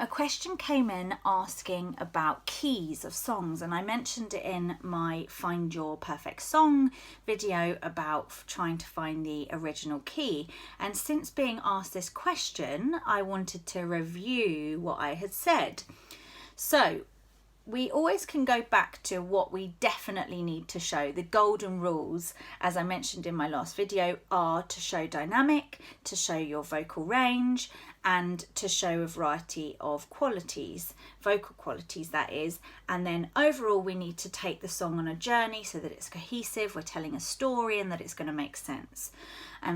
a question came in asking about keys of songs, and I mentioned it in my Find Your Perfect Song video about trying to find the original key. And since being asked this question, I wanted to review what I had said. So we always can go back to what we definitely need to show. The golden rules, as I mentioned in my last video, are to show dynamic, to show your vocal range, and to show a variety of qualities, vocal qualities that is. And then overall we need to take the song on a journey so that it's cohesive, we're telling a story, and that it's going to make sense.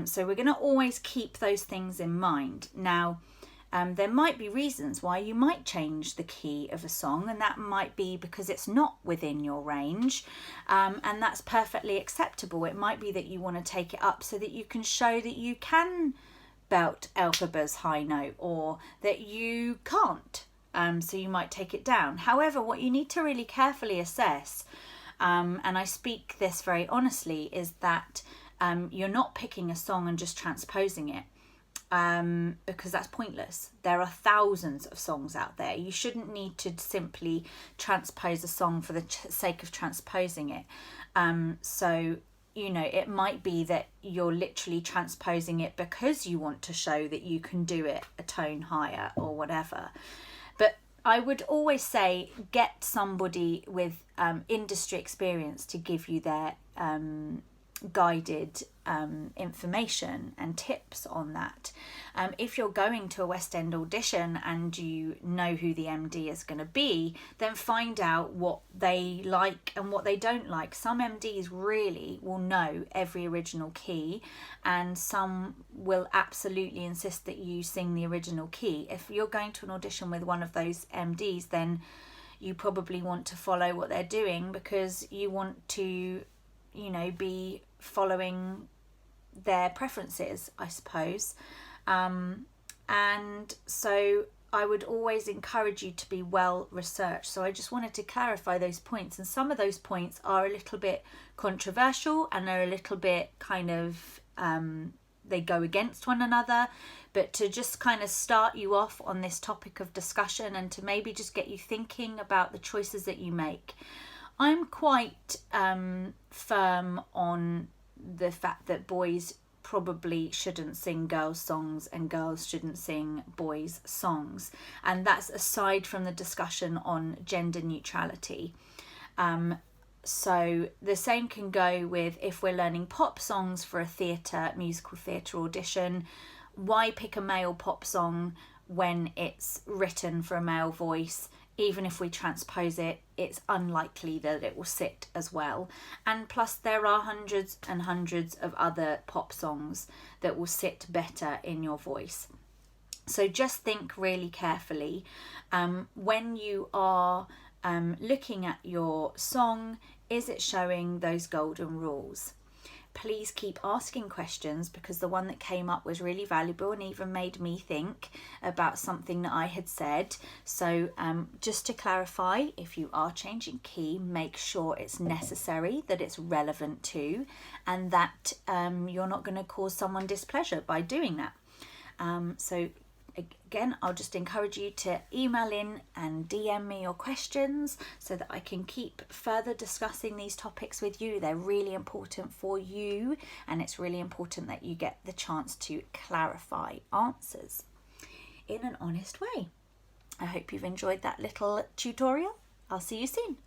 So we're going to always keep those things in mind. Now, there might be reasons why you might change the key of a song, and that might be because it's not within your range, and that's perfectly acceptable. It might be that you want to take it up so that you can show that you can belt Elphaba's high note, or that you can't, so you might take it down. However, what you need to really carefully assess, and I speak this very honestly, is that you're not picking a song and just transposing it, because that's pointless. There are thousands of songs out there. You shouldn't need to simply transpose a song for the sake of transposing it. So you know, it might be that you're literally transposing it because you want to show that you can do it a tone higher or whatever. But I would always say get somebody with industry experience to give you their guided information and tips on that. If you're going to a West End audition and you know who the MD is going to be, then find out what they like and what they don't like. Some MDs really will know every original key, and some will absolutely insist that you sing the original key. If you're going to an audition with one of those MDs, then you probably want to follow what they're doing, because you want to, you know, be following their preferences, I suppose. And so I would always encourage you to be well researched. So I just wanted to clarify those points, and some of those points are a little bit controversial and are a little bit kind of they go against one another, but to just kind of start you off on this topic of discussion and to maybe just get you thinking about the choices that you make. I'm quite firm on the fact that boys probably shouldn't sing girls' songs and girls shouldn't sing boys' songs, and that's aside from the discussion on gender neutrality. So the same can go with if we're learning pop songs for a musical theatre audition. Why pick a male pop song when it's written for a male voice? Even if we transpose it, it's unlikely that it will sit as well. And plus there are hundreds and hundreds of other pop songs that will sit better in your voice. So just think really carefully when you are looking at your song, is it showing those golden rules? Please keep asking questions, because the one that came up was really valuable and even made me think about something that I had said. So just to clarify, if you are changing key, make sure it's necessary, that it's relevant to, and that you're not going to cause someone displeasure by doing that. So again, I'll just encourage you to email in and DM me your questions so that I can keep further discussing these topics with you. They're really important for you, and it's really important that you get the chance to clarify answers in an honest way. I hope you've enjoyed that little tutorial. I'll see you soon.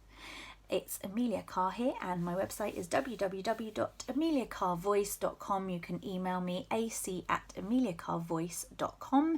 It's Amelia Carr here, and my website is www.ameliacarvoice.com. You can email me ac@ameliacarvoice.com